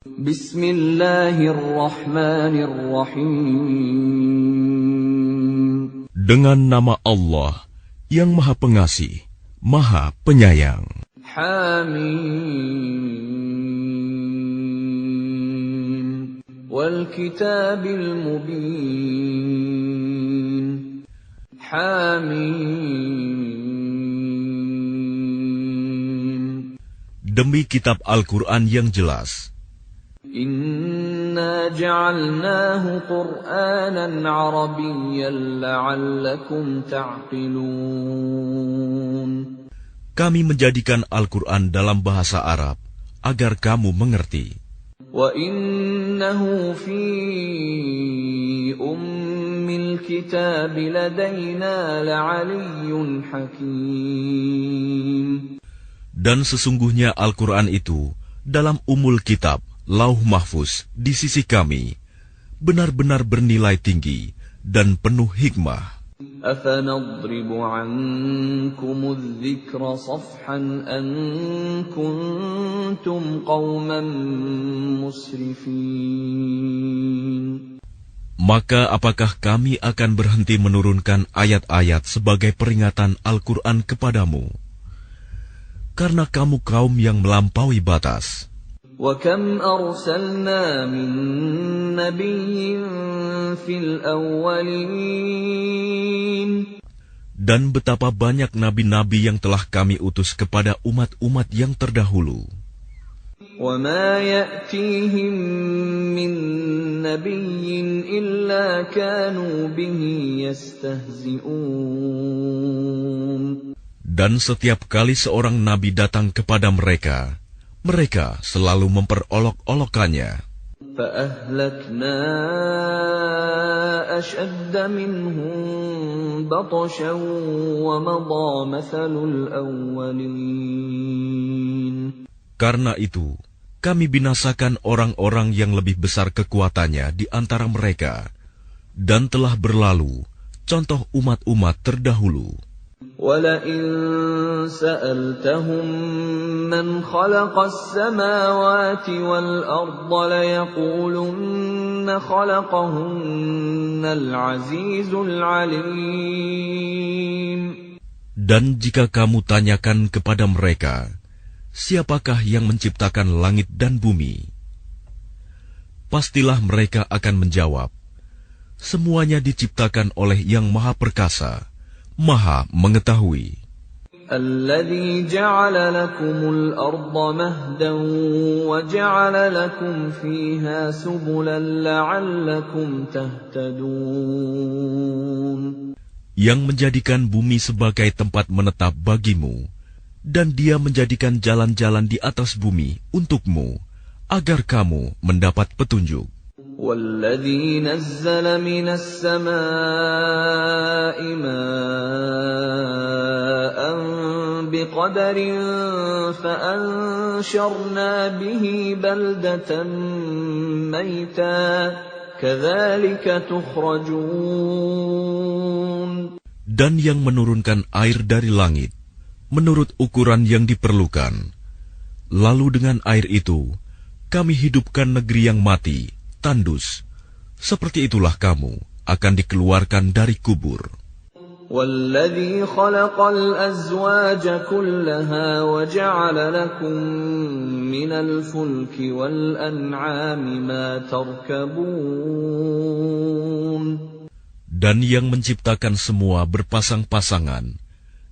Bismillahirrahmanirrahim. Dengan nama Allah yang Maha Pengasih, Maha Penyayang. Hamim. Wal kitabil mubin. Hamim. Demi kitab Al-Quran yang jelas. Inna ja'alnahu Qur'anan Arabiyyan la'allakum ta'qilun. Kami menjadikan Al-Quran dalam bahasa Arab agar kamu mengerti. Wa innahu fi ummil kitab ladaina la'aliyyun hakim. Dan sesungguhnya Al-Quran itu dalam umul kitab Lauh Mahfuz di sisi kami benar-benar bernilai tinggi dan penuh hikmah. Afanadribu ankumudz dzikra safhan an kuntum qauman musrifin. Maka apakah kami akan berhenti menurunkan ayat-ayat sebagai peringatan Al-Quran kepadamu? Karena kamu kaum yang melampaui batas. وَكَمْ أَرْسَلْنَا مِن نَّبِيٍّ فِي الْأَوَّلِينَ. Dan betapa banyak nabi-nabi yang telah kami utus kepada umat-umat yang terdahulu. وَمَا يَأْتِيهِم مِّن نَّبِيٍّ إِلَّا كَانُوا بِهِ يَسْتَهْزِئُونَ. Dan setiap kali seorang nabi datang kepada mereka, mereka selalu memperolok-olokkannya. فَأَهْلَكْنَا أَشَدَّ مِنْهُمْ بَطْشًا وَمَضَى مَثَلُ الْأَوَّلِينَ. Karena itu, kami binasakan orang-orang yang lebih besar kekuatannya di antara mereka, dan telah berlalu contoh umat-umat terdahulu. وَلَئِن سَأَلْتَهُم مَّنْ خَلَقَ السَّمَاوَاتِ وَالْأَرْضَ لَيَقُولُنَّ خَلَقَهُنَّ الْعَزِيزُ الْعَلِيمُ. Dan jika kamu tanyakan kepada mereka, siapakah yang menciptakan langit dan bumi? Pastilah mereka akan menjawab, semuanya diciptakan oleh Yang Maha Perkasa, Maha Mengetahui. الَّذِي جَعَلَ لَكُمُ الْأَرْضَ مَهْدًا وَجَعَلَ لَكُمْ فِيهَا سُبُلًا لَعَلَّكُمْ تَهْتَدُونَ. Yang menjadikan bumi sebagai tempat menetap bagimu, dan Dia menjadikan jalan-jalan di atas bumi untukmu, agar kamu mendapat petunjuk. وَالَّذِي نَزَّلَ مِنَ السَّمَاءِ مَاءً بِقَدَرٍ فَأَنشَرْنَا بِهِ بَلْدَةً مَّيْتًا كَذَلِكَ تُخْرَجُونَ. Dan yang menurunkan air dari langit menurut ukuran yang diperlukan, lalu dengan air itu kami hidupkan negeri yang mati, tandus. Seperti itulah kamu akan dikeluarkan dari kubur. وَالَّذِي خَلَقَ الْأَزْوَاجَ كُلَّهَا وَجَعَلَ لَكُم مِّنَ الْفُلْكِ وَالْأَنْعَامِ مَا تَرْكَبُونَ. Dan yang menciptakan semua berpasang-pasangan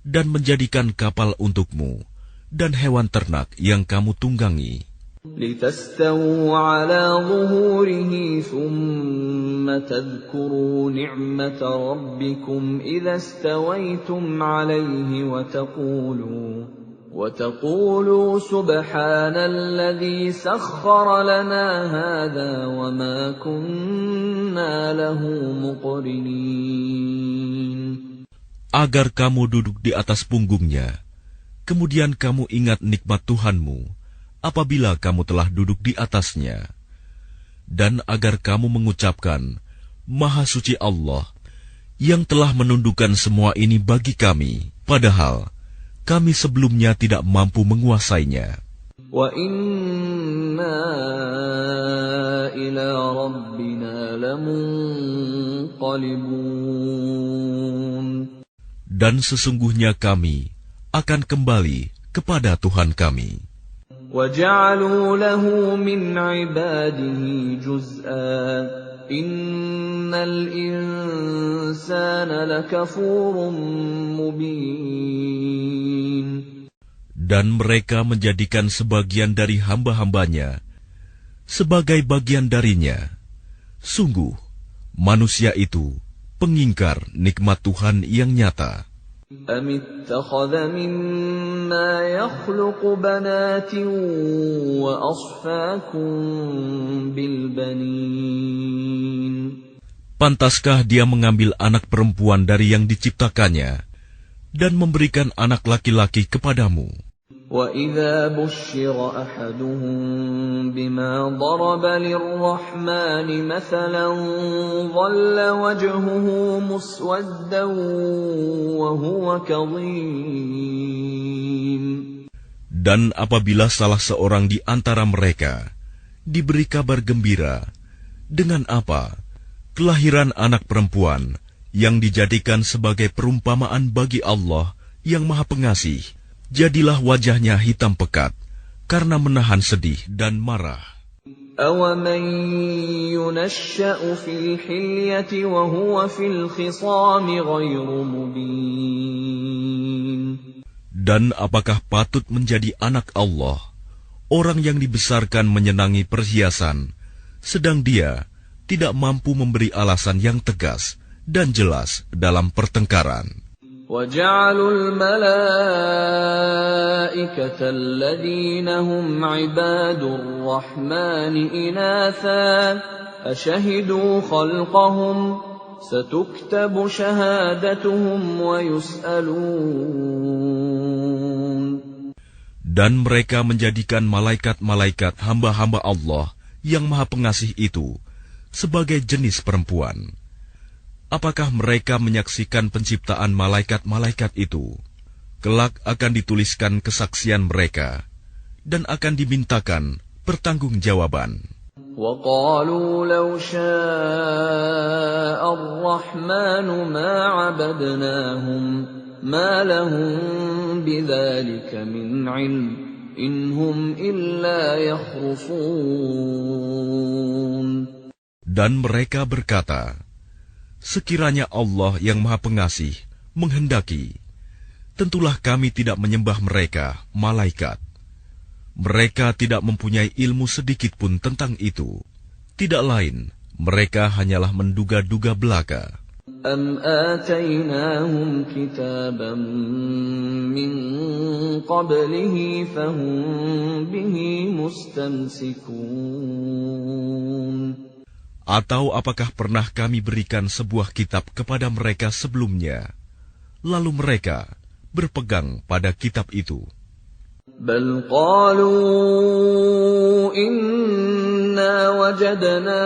dan menjadikan kapal untukmu dan hewan ternak yang kamu tunggangi. لِتَسْتَوُوا عَلَى ظُهُورِهِ ثُمَّ تَذْكُرُوا نِعْمَةَ رَبِّكُمْ إِذَا اسْتَوَيْتُمْ عَلَيْهِ وَتَقُولُوا سُبْحَانَ الَّذِي سَخَّرَ لَنَا هَذَا وَمَا كُنَّا لَهُ مُقْرِنِينَ. Agar kamu duduk di atas punggungnya, kemudian kamu ingat nikmat Tuhanmu apabila kamu telah duduk di atasnya, dan agar kamu mengucapkan, Maha Suci Allah, yang telah menundukkan semua ini bagi kami, padahal kami sebelumnya tidak mampu menguasainya. Wa inna ينقلبون Dan sesungguhnya kami akan kembali kepada Tuhan kami. وَجَعَلُوا لَهُ مِنْ عِبَادِهِ جُزْءًا إِنَّ الْإِنسَانَ لَكَفُورٌ مُبِينٌ Dan mereka menjadikan sebagian dari hamba-hambanya sebagai bagian darinya. Sungguh, manusia itu pengingkar nikmat Tuhan yang nyata. أَمِ اتَّخَذَ مِمَّا يَخْلُقُ بَنَاتٍ وَأَصْفَاكُم بِالْبَنِينَ Pantaskah dia mengambil anak perempuan dari yang diciptakannya dan memberikan anak laki-laki kepadamu? وَإِذَا بُشِّرَ أَحَدُهُم بِمَا ضَرَبَ لِلرَّحْمَنِ مَثَلًا ظَلَّ وَجْهُهُ مُسْوَدًّا وَهُوَ كَظِيمٌ Dan apabila salah seorang di antara mereka diberi kabar gembira dengan apa? Kelahiran anak perempuan yang dijadikan sebagai perumpamaan bagi Allah yang Maha Pengasih, jadilah wajahnya hitam pekat karena menahan sedih dan marah. أَوَمَن يُنَشَّأُ فِي الْحِلْيَةِ وَهُوَ فِي الْخِصَامِ غَيْرُ مُبِينٍ Dan apakah patut menjadi anak Allah, orang yang dibesarkan menyenangi perhiasan, sedang dia tidak mampu memberi alasan yang tegas dan jelas dalam pertengkaran. وَجَعَلُوا الْمَلَائِكَةَ الَّذِينَ هُمْ عِبَادُ الرَّحْمَنِ إِنَاثًا أَشَهِدُوا خَلْقَهُمْ سَتُكْتَبُ شَهَادَتُهُمْ وَيُسْأَلُونَ Dan mereka menjadikan malaikat-malaikat hamba-hamba Allah yang Maha Pengasih itu sebagai jenis perempuan. Apakah mereka menyaksikan penciptaan malaikat-malaikat itu? Kelak akan dituliskan kesaksian mereka dan akan dimintakan pertanggungjawaban. وَقَالُوا لَوْ شَاءَ الرَّحْمَنُ مَا عَبَدْنَاهُمْ مَا لَهُم بِذَلِكَ مِنْ عِلْمٍ إِنْ هُمْ إِلَّا يَخْرُصُونَ Dan mereka berkata, sekiranya Allah yang Maha Pengasih menghendaki, tentulah kami tidak menyembah mereka, malaikat. Mereka tidak mempunyai ilmu sedikit pun tentang itu. Tidak lain, mereka hanyalah menduga-duga belaka. أَمْ آتَيْنَاهُمْ كِتَابًا مِّن قَبْلِهِ فَهُمْ بِهِ مُسْتَمْسِكُونَ Atau apakah pernah kami berikan sebuah kitab kepada mereka sebelumnya, lalu mereka berpegang pada kitab itu? بَلْ قَالُوا إِنَّا وَجَدْنَا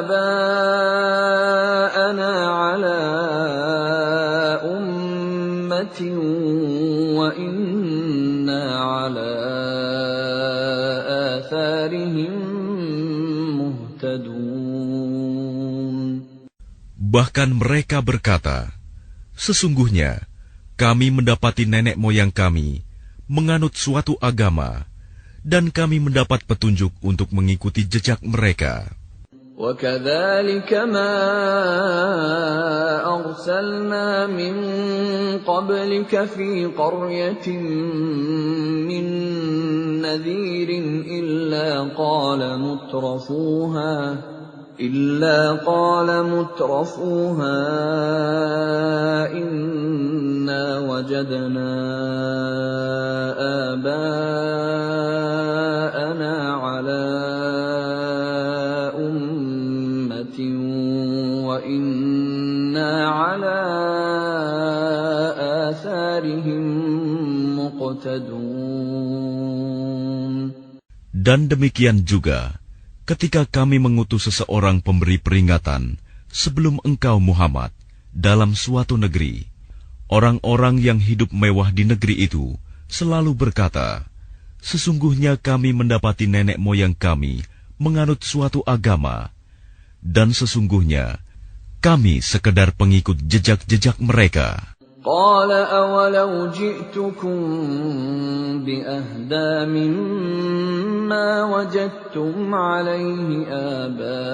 آبَاءَنَا عَلَىٰ أُمَّةٍ وَإِنَّا عَلَىٰ آثَارِهِم Bahkan mereka berkata, sesungguhnya kami mendapati nenek moyang kami menganut suatu agama, dan kami mendapat petunjuk untuk mengikuti jejak mereka. وَكَذَلِكَ مَا أَرْسَلْنَا مِن قَبْلِكَ فِي قَرْيَةٍ مِّن نَّذِيرٍ إِلَّا قَالَ مُتْرَفُوهَا إِنَّا وَجَدْنَا آبَاءَنَا عَلَىٰ أُمَّةٍ وَإِنَّا عَلَىٰ آثَارِهِم مُقْتَدُونَ. Dan demikian juga ketika kami mengutus seseorang pemberi peringatan sebelum engkau Muhammad dalam suatu negeri, orang-orang yang hidup mewah di negeri itu selalu berkata, sesungguhnya kami mendapati nenek moyang kami menganut suatu agama, Dan sesungguhnya kami sekedar pengikut jejak-jejak mereka. قال أولو جئتكم بأهدى مما وجدتم عليه آباءكم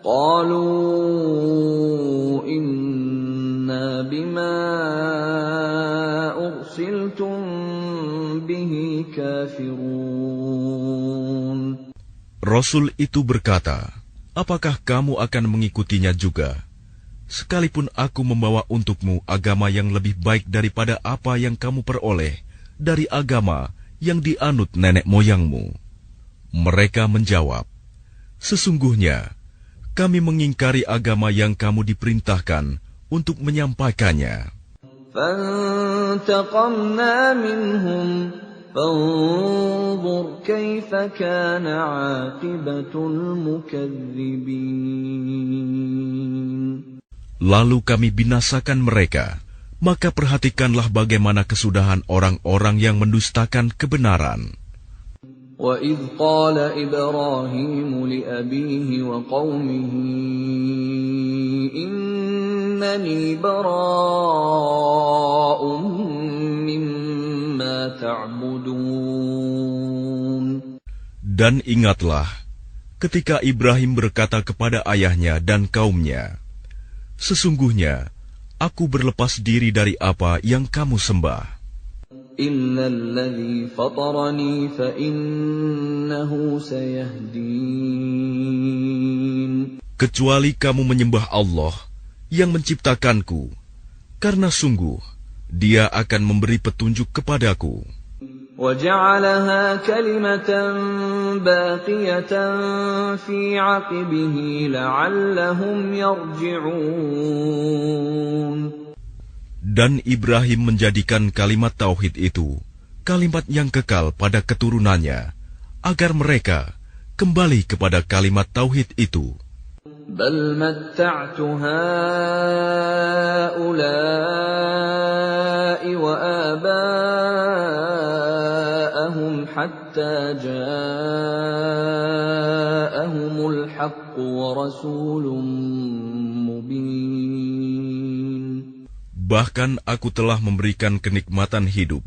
قالوا إنا بما أرسلتم به كافرون. Rasul itu berkata, apakah kamu akan mengikutinya juga? Sekalipun aku membawa untukmu agama yang lebih baik daripada apa yang kamu peroleh dari agama yang dianut nenek moyangmu. Mereka menjawab, sesungguhnya kami mengingkari agama yang kamu diperintahkan untuk menyampaikannya. فانتقمنا منهم فانظر كيف كان عاقبة المكذبين. Lalu kami binasakan mereka, maka perhatikanlah bagaimana kesudahan orang-orang yang mendustakan kebenaran. وَإِذْ قَالَ إِبْرَاهِيمُ لِأَبِيهِ وَقَوْمِهِ إِنَّنِي بَرَاءٌ مِّمَّا تَعْبُدُونَ. Dan ingatlah, ketika Ibrahim berkata kepada ayahnya dan kaumnya, sesungguhnya aku berlepas diri dari apa yang kamu sembah. إِلَّا الَّذِي فَطَرَنِي فَإِنَّهُ سَيَهْدِينِ. Kecuali kamu menyembah Allah yang menciptakanku, karena sungguh Dia akan memberi petunjuk kepadaku. وَجَعَلَهَا كَلِمَةً بَاقِيَةً فِي عَقِبِهِ لَعَلَّهُمْ يَرْجِعُونَ. Dan Ibrahim menjadikan kalimat tauhid itu kalimat yang kekal pada keturunannya, agar mereka kembali kepada kalimat tauhid itu. بَلْ مَتَّعْتُ هَؤُلَاءِ وَآبَاءَهُمْ حَتَّى جَاءَهُمُ الْحَقُّ وَرَسُولٌ مُّبِينٌ. Bahkan aku telah memberikan kenikmatan hidup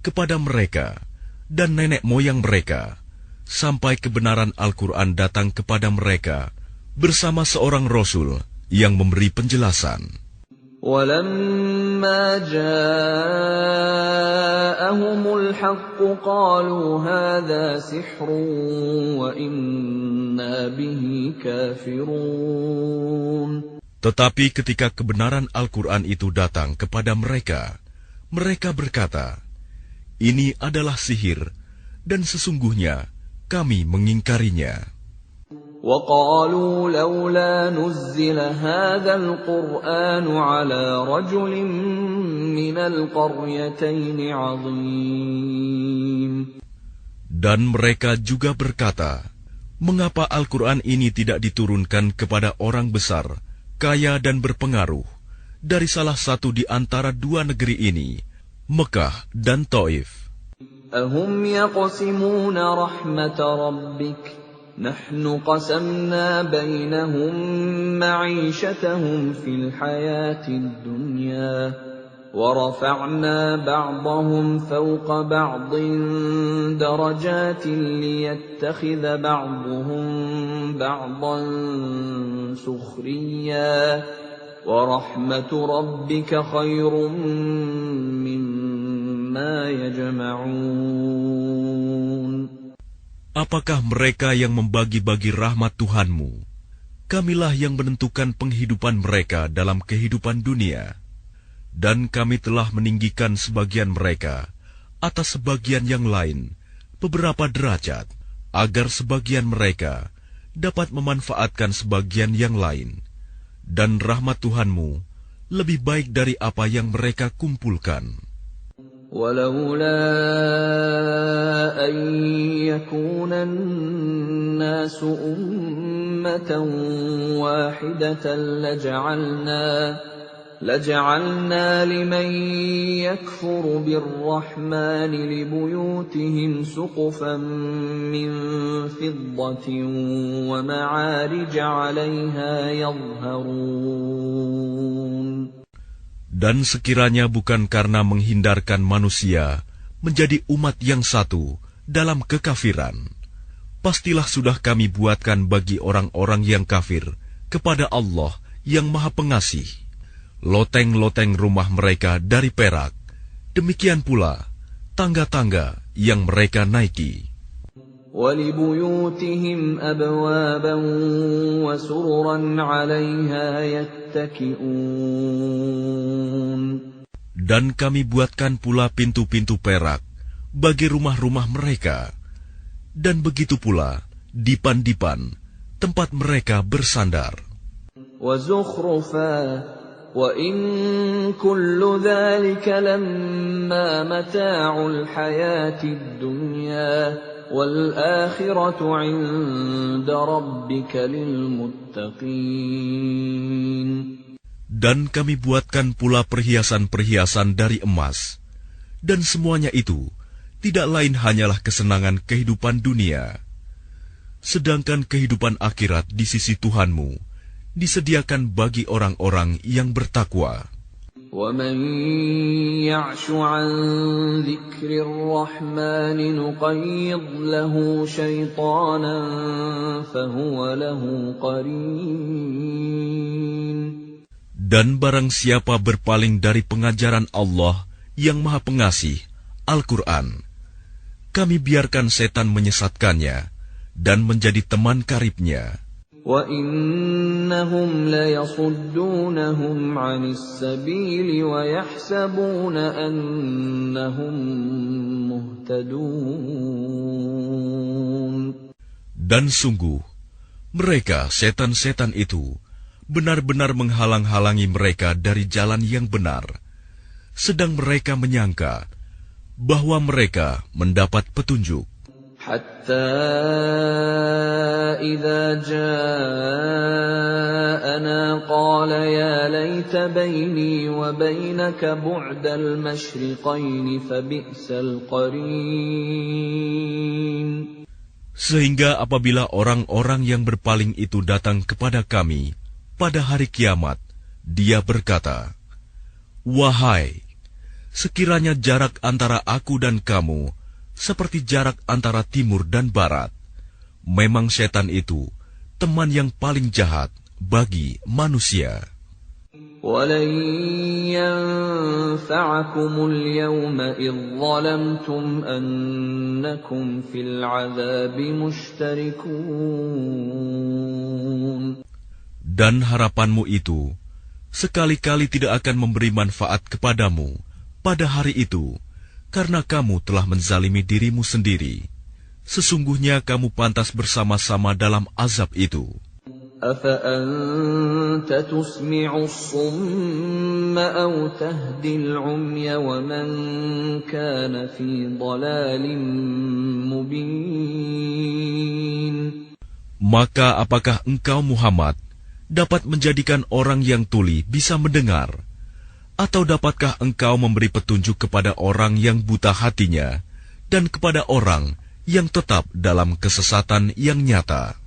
kepada mereka dan nenek moyang mereka, sampai kebenaran Al-Quran datang kepada mereka bersama seorang Rasul yang memberi penjelasan. وَلَمَّا جَاءَهُمُ الْحَقُّ قَالُوا هَذَا سِحْرٌ وَإِنَّا بِهِ كَافِرُونَ. Tetapi ketika kebenaran Al-Quran itu datang kepada mereka, mereka berkata, ini adalah sihir, dan sesungguhnya kami mengingkarinya. وَقَالُوا لَوْلَا نُزِّلَ هَذَا الْقُرْآنُ عَلَى رَجُلٍ مِّنَ الْقَرْيَتَيْنِ عَظِيمٍ. Dan mereka juga berkata, mengapa Al-Quran ini tidak diturunkan kepada orang besar, kaya dan berpengaruh, dari salah satu di antara dua negeri ini, Mekah dan Taif. أَهُمْ يَقْسِمُونَ رَحْمَةَ رَبِّكَ نَحْنُ قَسَمْنَا بَيْنَهُمْ مَعِيشَتَهُمْ فِي الْحَيَاةِ الدُّنْيَا وَرَفَعْنَا بَعْضَهُمْ فَوْقَ بَعْضٍ دَرَجَاتٍ لِيَتَّخِذَ بَعْضُهُمْ بَعْضًا سُخْرِيًّا وَرَحْمَةُ رَبِّكَ خَيْرٌ مِّمَّا يَجْمَعُونَ. Apakah mereka yang membagi-bagi rahmat Tuhanmu? Kamilah yang menentukan penghidupan mereka dalam kehidupan dunia. Dan kami telah meninggikan sebagian mereka atas sebagian yang lain beberapa derajat, agar sebagian mereka dapat memanfaatkan sebagian yang lain. Dan rahmat Tuhanmu lebih baik dari apa yang mereka kumpulkan. وَلَوْلَا أَن يَكُونَ النَّاسُ أُمَّةً وَاحِدَةً لَجَعَلْنَا لِمَن يَكْفُرُ بِالرَّحْمَنِ لِبُيُوتِهِمْ سُقُفًا مِّن فِضَّةٍ وَمَعَارِجَ عَلَيْهَا يَظْهَرُونَ. Dan sekiranya bukan karena menghindarkan manusia menjadi umat yang satu dalam kekafiran, pastilah sudah kami buatkan bagi orang-orang yang kafir kepada Allah yang Maha Pengasih loteng-loteng rumah mereka dari perak, demikian pula tangga-tangga yang mereka naiki. وَلِبُيُوتِهِمْ أَبْوَابًا وَسُرُرًا عَلَيْهَا يَتَّكِئُونَ. Dan kami buatkan pula pintu-pintu perak bagi rumah-rumah mereka, dan begitu pula dipan-dipan tempat mereka bersandar. وَزُخْرُفًا وَإِن كُلُّ ذَلِكَ لَمَّا مَتَاعُ الْحَيَاةِ الدُّنْيَا وَالْآخِرَةُ عِندَ رَبِّكَ لِلْمُتَّقِينَ. Dan kami buatkan pula perhiasan-perhiasan dari emas, dan semuanya itu tidak lain hanyalah kesenangan kehidupan dunia. Sedangkan kehidupan akhirat di sisi Tuhanmu disediakan bagi orang-orang yang bertakwa. وَمَن يَعْشُ عَن ذِكْرِ الرَّحْمَنِ نُقَيِّضْ لَهُ شَيْطَانًا فَهُوَ لَهُ قَرِينٌ. Dan barang siapa berpaling dari pengajaran Allah yang Maha Pengasih, Al-Quran, kami biarkan setan menyesatkannya dan menjadi teman karibnya. وَإِنَّهُمْ لَيَصُدُّونَهُمْ عَنِ السَّبِيلِ وَيَحْسَبُونَ أَنَّهُمْ مُهْتَدُونَ. Dan sungguh, mereka setan-setan itu benar-benar menghalang-halangi mereka dari jalan yang benar, sedang mereka menyangka bahwa mereka mendapat petunjuk. حَتَّى إِذَا جَاءَنَا قَالَ يَا لَيْتَ بَيْنِي وَبَيْنَكَ بُعْدَ الْمَشْرِقَيْنِ فَبِئْسَ الْقَرِينُ. Sehingga apabila orang-orang yang berpaling itu datang kepada kami pada hari kiamat, dia berkata, "Wahai, sekiranya jarak antara aku dan kamu seperti jarak antara timur dan barat, memang setan itu teman yang paling jahat bagi manusia." وَلَن يَنفَعَكُمُ الْيَوْمَ إِذ ظَّلَمْتُمْ أَنَّكُمْ فِي الْعَذَابِ مُشْتَرِكُونَ. Dan harapanmu itu sekali-kali tidak akan memberi manfaat kepadamu pada hari itu, karena kamu telah menzalimi dirimu sendiri. Sesungguhnya kamu pantas bersama-sama dalam azab itu. أَفَأَنْتَ تُسْمِعُ الصُّمَّ أَوْ تَهْدِي الْعُمْيَ وَمَنْ كَانَ فِي ضَلَالٍ مُبِينٍ. Maka apakah engkau Muhammad dapat menjadikan orang yang tuli bisa mendengar? Atau dapatkah engkau memberi petunjuk kepada orang yang buta hatinya dan kepada orang yang tetap dalam kesesatan yang nyata?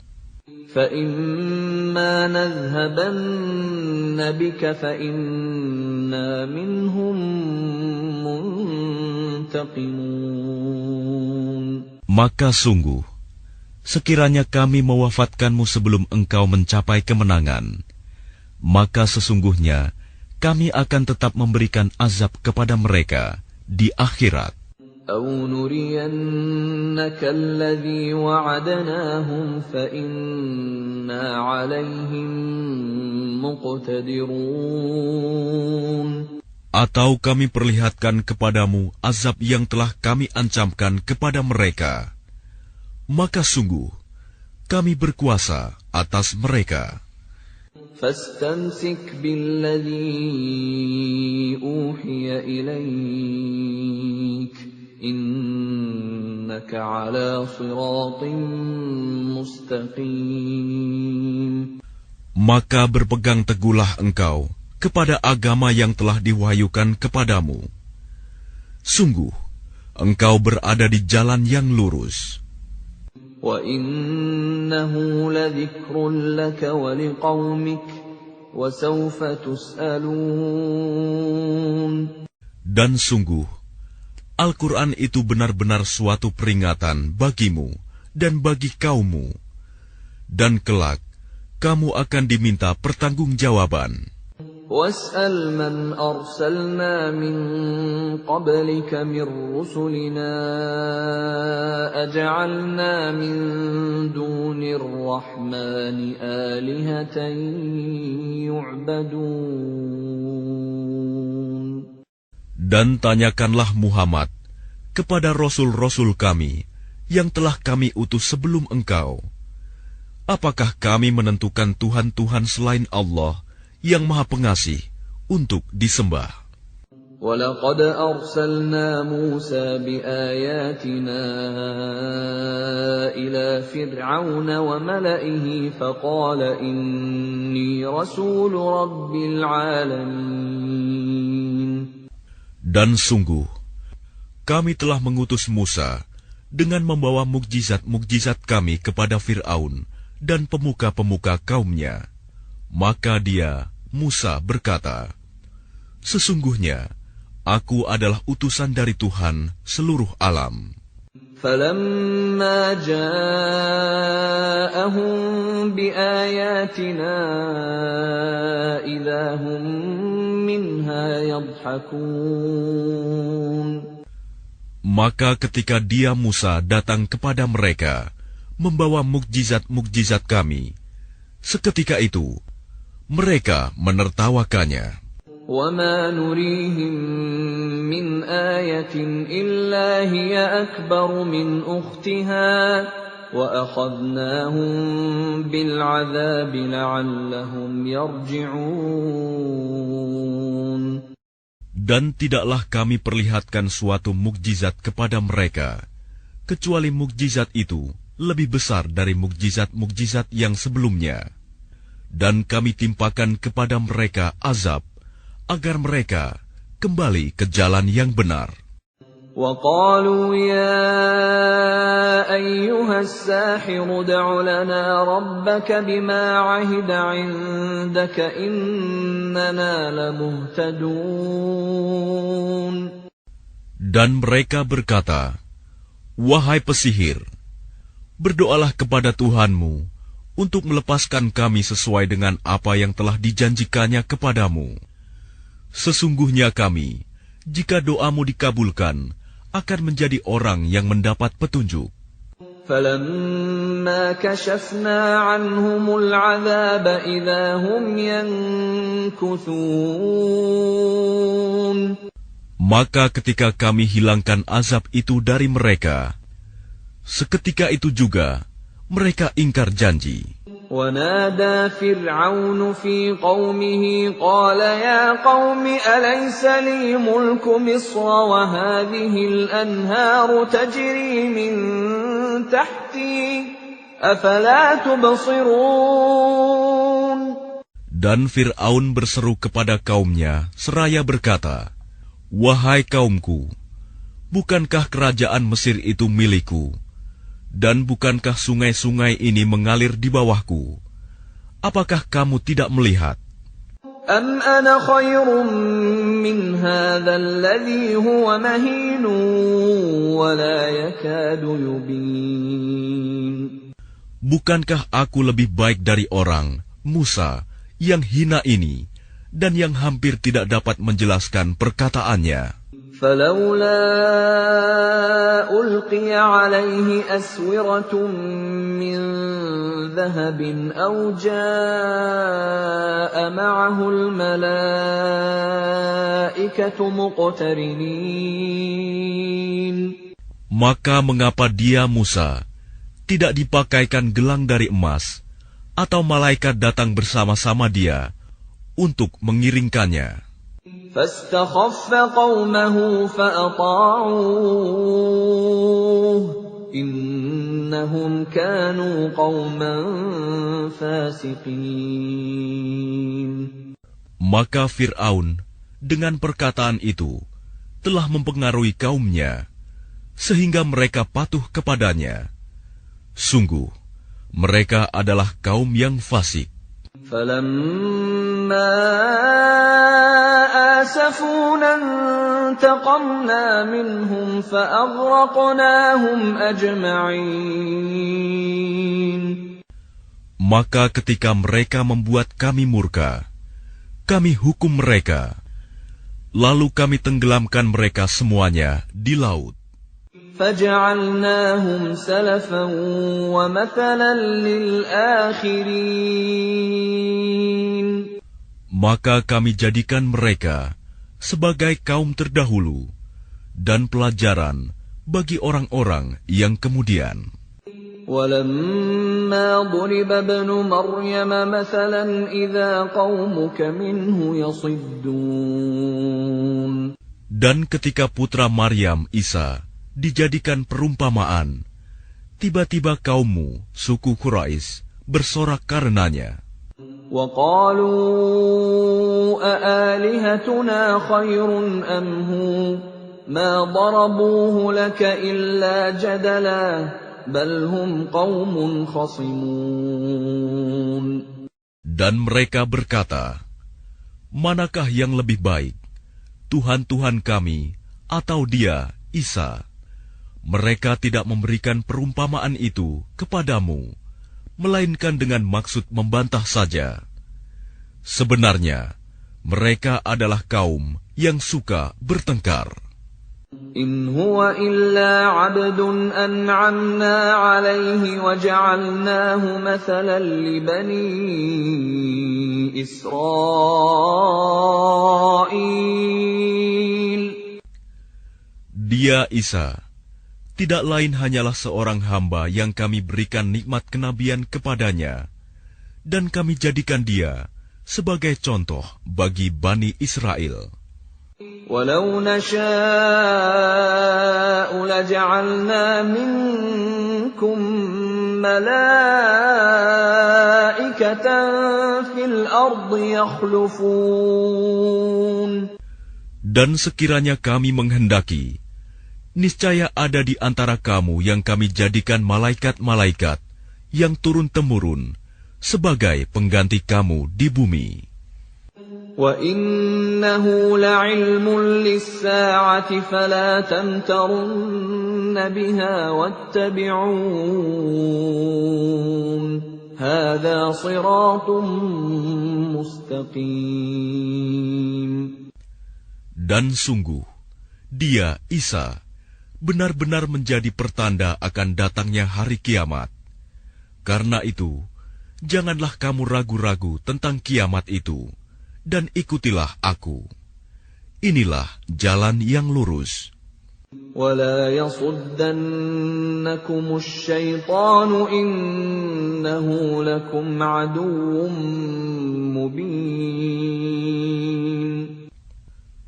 فَإِمَّا نَذْهَبَنَّ بِكَ فَإِنَّا مِنْهُمْ مُنْتَقِمُونَ. Maka sungguh, sekiranya kami mewafatkanmu sebelum engkau mencapai kemenangan, maka sesungguhnya kami akan tetap memberikan azab kepada mereka di akhirat. أَوْ نُرِيَنَّكَ الَّذِي وَعَدْنَاهُمْ فَإِنَّا عَلَيْهِمْ مُقْتَدِرُونَ. Atau kami perlihatkan kepadamu azab yang telah kami ancamkan kepada mereka, maka sungguh kami berkuasa atas mereka. فَاسْتَمْسِكْ بِالَّذِي أُوحِيَ إِلَيْكَ إِنَّكَ عَلَى صِرَاطٍ مُسْتَقِيمٍ. Maka berpegang teguhlah engkau kepada agama yang telah diwahyukan kepadamu. Sungguh, engkau berada di jalan yang lurus. وَإِنَّهُ لَذِكْرٌ لَكَ وَلِقَوْمِكَ وَسَوْفَ تُسْأَلُونَ. Dan sungguh, Al-Quran itu benar-benar suatu peringatan bagimu dan bagi kaummu. Dan kelak, kamu akan diminta pertanggungjawaban. وَاسْأَلْ مَنْ أَرْسَلْنَا مِنْ قَبْلِكَ مِنْ رُسُلِنَا أَجَعَلْنَا مِنْ دُونِ الرَّحْمَنِ آلِهَةً يُعْبَدُونَ. Dan tanyakanlah Muhammad kepada rasul-rasul kami yang telah kami utus sebelum engkau. Apakah kami menentukan Tuhan-Tuhan selain Allah yang Maha Pengasih untuk disembah? وَلَقَدْ أَرْسَلْنَا مُوسَى بِآيَاتِنَا إِلَى فِرْعَوْنَ وَمَلَئِهِ فَقَالَ إِنِّي رَسُولُ رَبِّ الْعَالَمِينَ. Dan sungguh, kami telah mengutus Musa dengan membawa mukjizat-mukjizat kami kepada Fir'aun dan pemuka-pemuka kaumnya. Maka dia, Musa, berkata, sesungguhnya, aku adalah utusan dari Tuhan seluruh alam. فَلَمَّا جَاءَهُم بِآيَاتِنَا إِذَا هُم مِّنْهَا يَضْحَكُونَ. Maka ketika dia, Musa, datang kepada mereka, membawa mukjizat-mukjizat kami, seketika itu, mereka menertawakannya. وَمَا نُرِيهِم مِّنْ آيَةٍ إِلَّا هِيَ أَكْبَرُ مِنْ أُخْتِهَا وَأَخَذْنَاهُم بِالْعَذَابِ لَعَلَّهُمْ يَرْجِعُونَ. Dan tidaklah kami perlihatkan suatu mukjizat kepada mereka, kecuali mukjizat itu lebih besar dari mukjizat-mukjizat yang sebelumnya. Dan kami timpakan kepada mereka azab, agar mereka kembali ke jalan yang benar. وَقَالُوا يَا أَيُّهَا السَّاحِرُ ادْعُ لَنَا رَبَّكَ بِمَا عَهِدَ عِندَكَ إِنَّنَا لَمُهْتَدُونَ. Dan mereka berkata, wahai pesihir, berdoalah kepada Tuhanmu untuk melepaskan kami sesuai dengan apa yang telah dijanjikannya kepadamu. Sesungguhnya kami, jika doamu dikabulkan, akan menjadi orang yang mendapat petunjuk. فَلَمَّا كَشَفْنَا عَنْهُمُ الْعَذَابَ إِذَا هُمْ يَنكُثُونَ. Maka ketika kami hilangkan azab itu dari mereka, seketika itu juga mereka ingkar janji. وَنَادَى فِرْعَوْنُ فِي قَوْمِهِ قَالَ يَا قَوْمِ أَلَيْسَ لِي مُلْكُ مِصْرَ وَهَٰذِهِ الْأَنْهَارُ تَجْرِي مِن تَحْتِي أَفَلَا تُبْصِرُونَ. Dan Fir'aun berseru kepada kaumnya seraya berkata, wahai kaumku, bukankah kerajaan Mesir itu milikku? Dan bukankah sungai-sungai ini mengalir di bawahku? Apakah kamu tidak melihat? أَمْ أَنَا خَيْرٌ مِّنْ هَٰذَا الَّذِي هُوَ مَهِينٌ وَلَا يَكَادُ يُبِينُ. Bukankah aku lebih baik dari orang, Musa, yang hina ini, dan yang hampir tidak dapat menjelaskan perkataannya? فَلَوْلَا أُلْقِيَ عَلَيْهِ أَسْوِرَةٌ مِّن ذَهَبٍ أَوْ جَاءَ مَعَهُ الْمَلَائِكَةُ مُقْتَرِنِينَ. Maka mengapa dia, Musa, tidak dipakaikan gelang dari emas, atau malaikat datang bersama-sama dia untuk mengiringkannya? فَاسْتَخَفَّ قَوْمَهُ فَأَطَاعُوهُ إِنَّهُمْ كَانُوا قَوْمًا فَاسِقِينَ. Maka Fir'aun dengan perkataan itu telah mempengaruhi kaumnya, sehingga mereka patuh kepadanya. Sungguh, mereka adalah kaum yang fasik. فَلَمَّا آسَفُونَا انتَقَمْنَا مِنْهُمْ فَأَغْرَقْنَاهُمْ أَجْمَعِينَ. Maka ketika mereka membuat kami murka, kami hukum mereka, lalu kami tenggelamkan mereka semuanya di laut. فَجَعَلْنَاهُمْ سَلَفًا وَمَثَلًا لِلْآخِرِينَ. Maka kami jadikan mereka sebagai kaum terdahulu dan pelajaran bagi orang-orang yang kemudian. وَلَمَّا ضُرِبَ ابْنُ مَرْيَمَ مَثَلًا إِذَا قَوْمُكَ مِنْهُ يَصِدُّونَ. Dan ketika putra Maryam, Isa, dijadikan perumpamaan, tiba-tiba kaummu, suku Quraisy, bersorak karenanya. وَقَالُوا أَآلِهَتُنَا خَيْرٌ أَمْ هُوَ مَا ضَرَبُوهُ لَكَ إِلَّا جَدَلًا بَلْ هُمْ قَوْمٌ خَصِمُونَ. Dan mereka berkata, manakah yang lebih baik, Tuhan-Tuhan kami atau dia, Isa? Mereka tidak memberikan perumpamaan itu kepadamu, melainkan dengan maksud membantah saja. Sebenarnya, mereka adalah kaum yang suka bertengkar. إِنْ هُوَ إِلَّا عَبْدٌ أَنْعَمْنَا عَلَيْهِ وَجَعَلْنَاهُ مَثَلًا لِبَنِي إِسْرَائِيلَ. Dia, Isa, tidak lain hanyalah seorang hamba yang kami berikan nikmat kenabian kepadanya, dan kami jadikan dia sebagai contoh bagi Bani Israel. وَلَوْ نَشَاءُ لَجَعَلْنَا مِنكُم مَّلَائِكَةً فِي الْأَرْضِ يَخْلُفُونَ. Dan sekiranya kami menghendaki, niscaya ada di antara kamu yang kami jadikan malaikat-malaikat yang turun-temurun sebagai pengganti kamu di bumi. وَإِنَّهُ لَعِلْمٌ لِلسَّاعَةِ فَلَا تَمْتَرُنَّ بِهَا وَاتَّبِعُونِ هَذَا صِرَاطٌ مُسْتَقِيمٌ. Dan sungguh, dia, Isa, benar-benar menjadi pertanda akan datangnya hari kiamat. Karena itu, janganlah kamu ragu-ragu tentang kiamat itu, dan ikutilah aku. Inilah jalan yang lurus. وَلَا يَصُدَّنَّكُمُ الشَّيْطَانُ إِنَّهُ لَكُمْ عَدُوٌّ مُبِينٌ.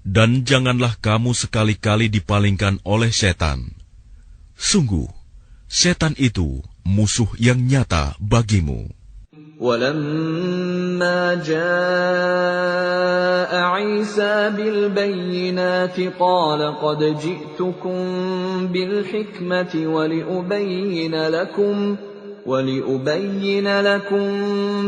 Dan janganlah kamu sekali-kali dipalingkan oleh setan. Sungguh, setan itu musuh yang nyata bagimu. وَلَمَّا جَاءَ عِيسَى بِالْبَيِّنَاتِ قَالَ قَدْ جِئْتُكُم بِالْحِكْمَةِ وَلِأُبَيِّنَ لَكُم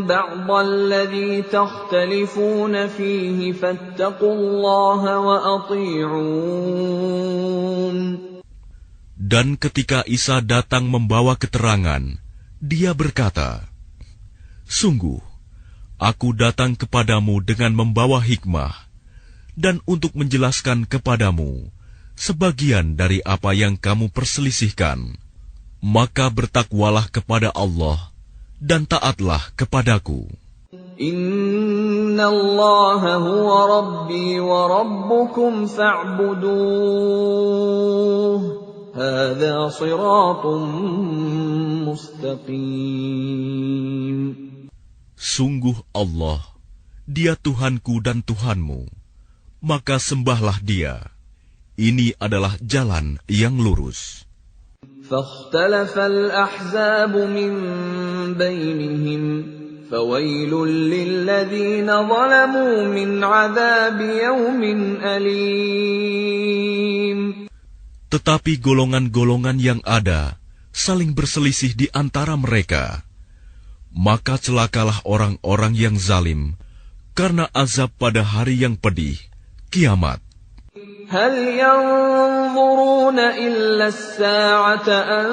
بَعْضَ الَّذِي تَخْتَلِفُونَ فِيهِ فَاتَّقُوا اللَّهَ وَأَطِيعُونِ. Dan ketika Isa datang membawa keterangan, dia berkata, sungguh, aku datang kepadamu dengan membawa hikmah, dan untuk menjelaskan kepadamu sebagian dari apa yang kamu perselisihkan. Maka bertakwalah kepada Allah, dan taatlah kepadaku. Inna Allah huwa Rabbi wa Rabbukum fa'buduh. Hadha siratun mustaqim. Sungguh Allah, Dia Tuhanku dan Tuhanmu, maka sembahlah Dia. Ini adalah jalan yang lurus. فاختلف الأحزاب من بينهم فَوَيْلٌ لِّلَّذِينَ ظَلَمُوا مِنْ عَذَابِ يَوْمٍ أَلِيمٍ. Tetapi golongan-golongan yang ada saling berselisih di antara mereka. Maka celakalah orang-orang yang zalim karena azab pada hari yang pedih, kiamat. هَلْ يَنظُرُونَ إِلَّا السَّاعَةَ أَن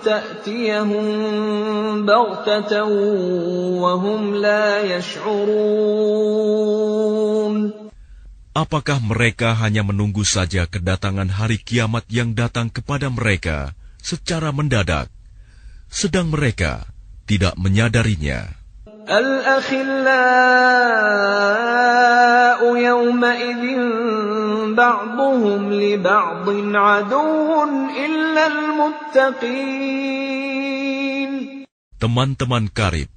تَأْتِيَهُم بَغْتَةً وَهُمْ لَا يَشْعُرُونَ. Apakah mereka hanya menunggu saja kedatangan hari kiamat yang datang kepada mereka secara mendadak, sedang mereka tidak menyadarinya? الْأَخِلَّاءُ يَوْمَئِذٍ بَعْضُهُمْ لِبَعْضٍ عَدُوٌّ إِلَّا الْمُتَّقِينَ. Teman-teman karib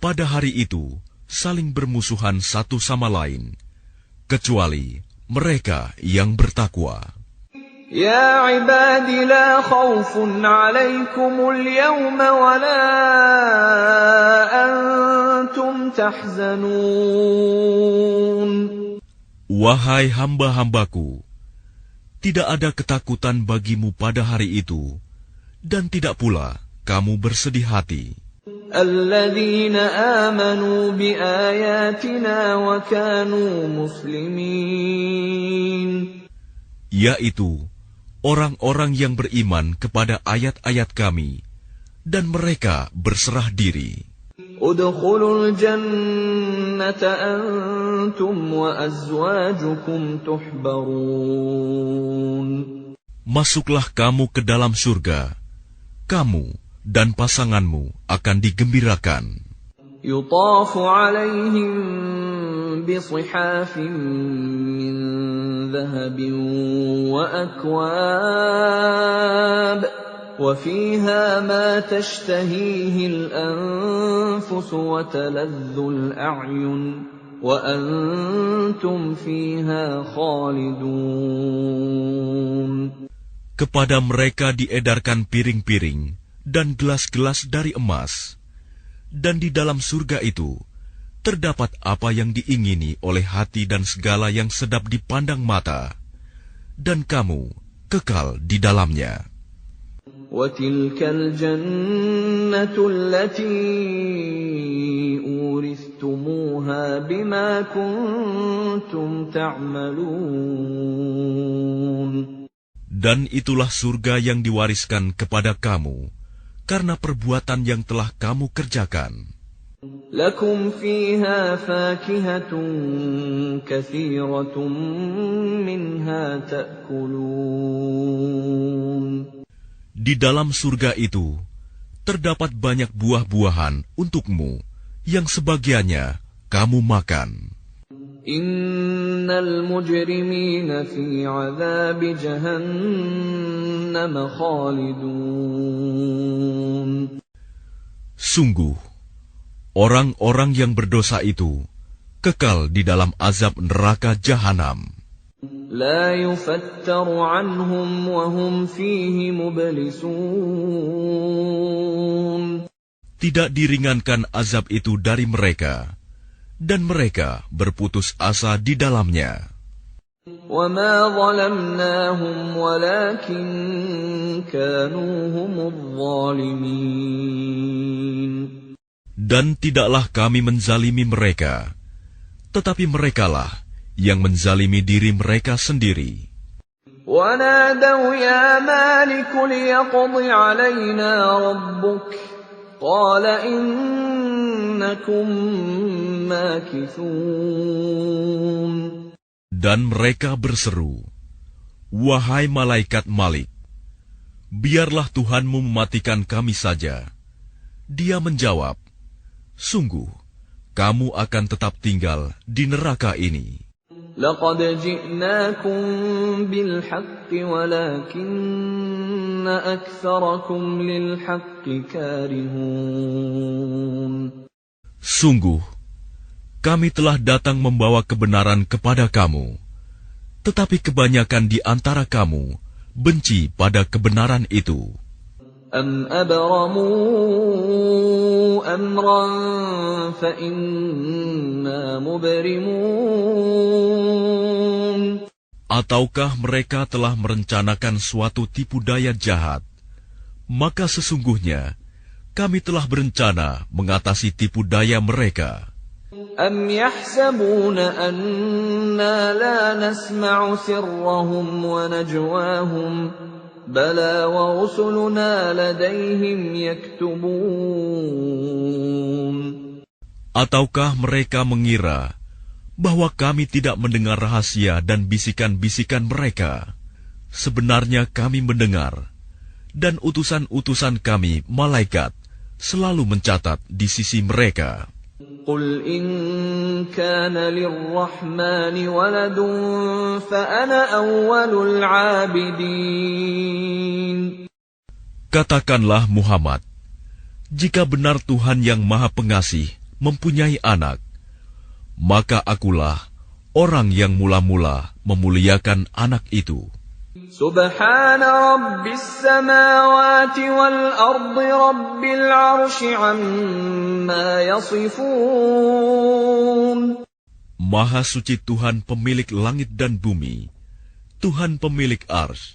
pada hari itu saling bermusuhan satu sama lain, kecuali mereka yang bertakwa. يا عباد لا خوف عليكم اليوم ولا أنتم تحزنون. Wahai hamba-hambaku, tidak ada ketakutan bagimu pada hari itu, dan tidak pula kamu bersedih hati. الذين آمنوا بآياتنا وكانوا مسلمين. Yaitu orang-orang yang beriman kepada ayat-ayat kami, dan mereka berserah diri. ادخلوا الجنة أنتم وأزواجكم تحبرون. Masuklah kamu ke dalam surga, kamu dan pasanganmu akan digembirakan. يطاف عليهم بصحاف من ذهب وأكواب وفيها ما تشتهيه الأنفس وتلذ الأعين وأنتم فيها خالدون. Kepada mereka diedarkan piring-piring dan gelas-gelas dari emas, dan di dalam surga itu terdapat apa yang diingini oleh hati dan segala yang sedap dipandang mata, dan kamu kekal di dalamnya. وَتِلْكَ الْجَنَّةُ الَّتِي أُورِثْتُمُوهَا بِمَا كُنتُمْ تَعْمَلُونَ. Dan itulah surga yang diwariskan kepada kamu karena perbuatan yang telah kamu kerjakan. لَكُمْ فِيهَا فَاكِهَةٌ كَثِيرَةٌ مِنْهَا تَأْكُلُونَ. Di dalam surga itu terdapat banyak buah-buahan untukmu yang sebagiannya kamu makan. Innal mujrimina fi 'adzabi jahannam khalidun. Sungguh, orang-orang yang berdosa itu kekal di dalam azab neraka jahanam. La yufattaru 'anhum wa hum fihi mublisun. Tidak diringankan azab itu dari mereka, dan mereka berputus asa di dalamnya. وَمَا ظَلَمْنَاهُمْ وَلَكِنْ كَانُوا هُمُ الظَّالِمِينَ. Dan tidaklah kami menzalimi mereka, tetapi merekalah yang menzalimi diri mereka sendiri. وَنَادَوْا يَا مَالِكُ لِيَقْضِ عَلَيْنَا رَبُّكَ قَالَ إِنَّكُمْ مَاكِثُونَ. Dan mereka berseru, "Wahai malaikat Malik, biarlah Tuhanmu mematikan kami saja." Dia menjawab, "Sungguh, kamu akan tetap tinggal di neraka ini." لَقَدْ جِئْنَاكُمْ بِالْحَقِّ وَلَكِنَّ أَكْثَرَكُمْ لِلْحَقِّ كَارِهُونَ. Sungguh, kami telah datang membawa kebenaran kepada kamu, tetapi kebanyakan di antara kamu benci pada kebenaran itu. أَمْ أَبْرَمُوا أَمْرًا فَإِنَّا مُبْرِمُونَ. Ataukah mereka telah merencanakan suatu tipu daya jahat? Maka sesungguhnya kami telah berencana mengatasi tipu daya mereka. أَمْ يَحْسَبُونَ أَنَّا لَا نَسْمَعُ سِرَّهُمْ وَنَجْوَاهُمْ بَلَى وَرُسُلُنَا لَدَيْهِمْ يَكْتُبُونَ. Ataukah mereka mengira bahwa kami tidak mendengar rahasia dan bisikan-bisikan mereka? Sebenarnya kami mendengar, dan utusan-utusan kami, malaikat, selalu mencatat di sisi mereka. قُلْ إِنْ كَانَ لِلرَّحْمَنِ وَلَدٌ فَأَنَا أَوَّلُ الْعَابِدِينَ. Katakanlah Muhammad, jika benar Tuhan yang Maha Pengasih mempunyai anak, maka akulah orang yang mula-mula memuliakan anak itu. Subhana Rabbis samawati wal ardi Rabbil arsy amma yasifun. Maha suci Tuhan pemilik langit dan bumi, Tuhan pemilik arsy,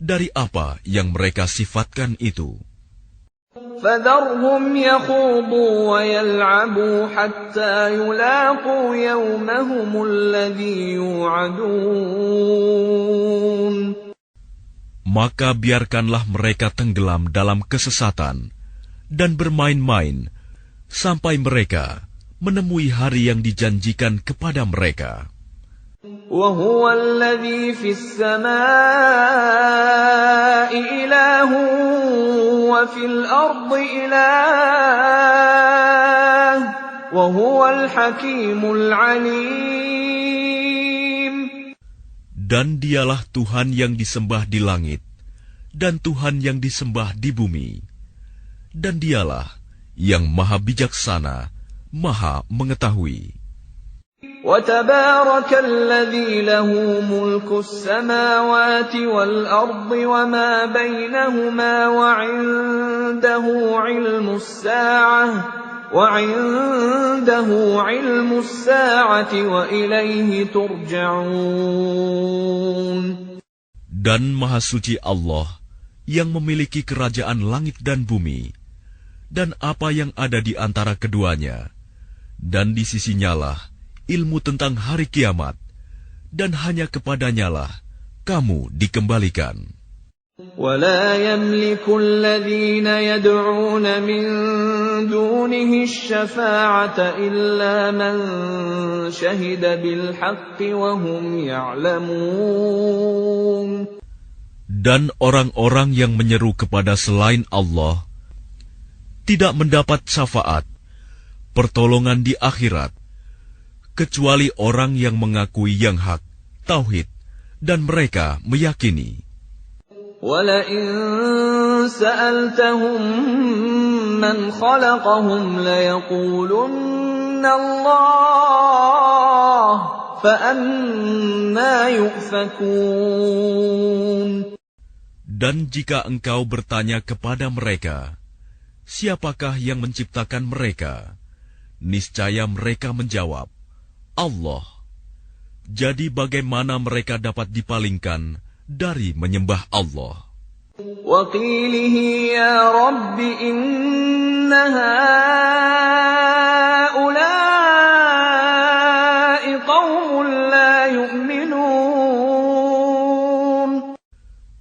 dari apa yang mereka sifatkan itu. فَذَرْهُمْ يَخُوضُوا وَيَلْعَبُوا حَتَّى يُلَاقُوا يَوْمَهُمُ الَّذِي يُوعَدُونَ. Maka biarkanlah mereka tenggelam dalam kesesatan dan bermain-main sampai mereka menemui hari yang dijanjikan kepada mereka. وَهُوَ الَّذِي فِي السَّمَاءِ إِلَٰهٌ وَفِي الْأَرْضِ إِلَٰهٌ وَهُوَ الْحَكِيمُ الْعَلِيمُ. Dan dialah Tuhan yang disembah di langit, dan Tuhan yang disembah di bumi. Dan dialah yang maha bijaksana, maha mengetahui. وَتَبَارَكَ الَّذِي لَهُ مُلْكُ السَّمَاوَاتِ وَالْأَرْضِ وَمَا بَيْنَهُمَا وَعِندَهُ عِلْمُ السَّاعَةِ وَإِلَيْهِ تُرْجَعُونَ. Dan Maha Suci Allah yang memiliki kerajaan langit dan bumi, dan apa yang ada di antara keduanya, dan di sisinyalah ilmu tentang hari kiamat, dan hanya kepadanyalah kamu dikembalikan. وَلَا يَمْلِكُ الَّذِينَ يَدْعُونَ مِن دُونِهِ الشَّفَاعَةَ إِلَّا مَن شَهِدَ بِالْحَقِّ وَهُمْ يَعْلَمُونَ. Dan orang-orang yang menyeru kepada selain Allah tidak mendapat syafaat, pertolongan di akhirat, kecuali orang yang mengakui yang hak, tauhid, dan mereka meyakini. وَلَئِن سَأَلْتَهُم مَّنْ خَلَقَهُمْ لَيَقُولُنَّ اللَّهُ فَأَنَّىٰ يُؤْفَكُونَ. Dan jika engkau bertanya kepada mereka, siapakah yang menciptakan mereka? Niscaya mereka menjawab, Allah. Jadi bagaimana mereka dapat dipalingkan dari menyembah Allah? وَقِيلِهِ يَا رَبِّ إِنَّ هَٰؤُلَاءِ قَوْمٌ لَّا يُؤْمِنُونَ.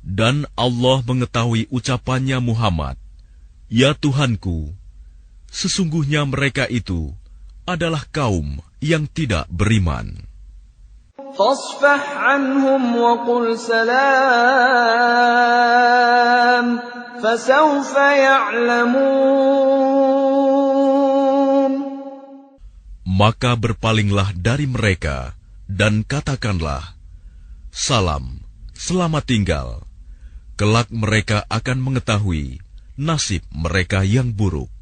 Dan Allah mengetahui ucapannya Muhammad, Ya Tuhanku, sesungguhnya mereka itu adalah kaum yang tidak beriman. فَاصْفَحْ عَنْهُمْ وَقُلْ سَلَامٌ فَسَوْفَ يَعْلَمُونَ. Maka berpalinglah dari mereka dan katakanlah, Salam, selamat tinggal. Kelak mereka akan mengetahui nasib mereka yang buruk.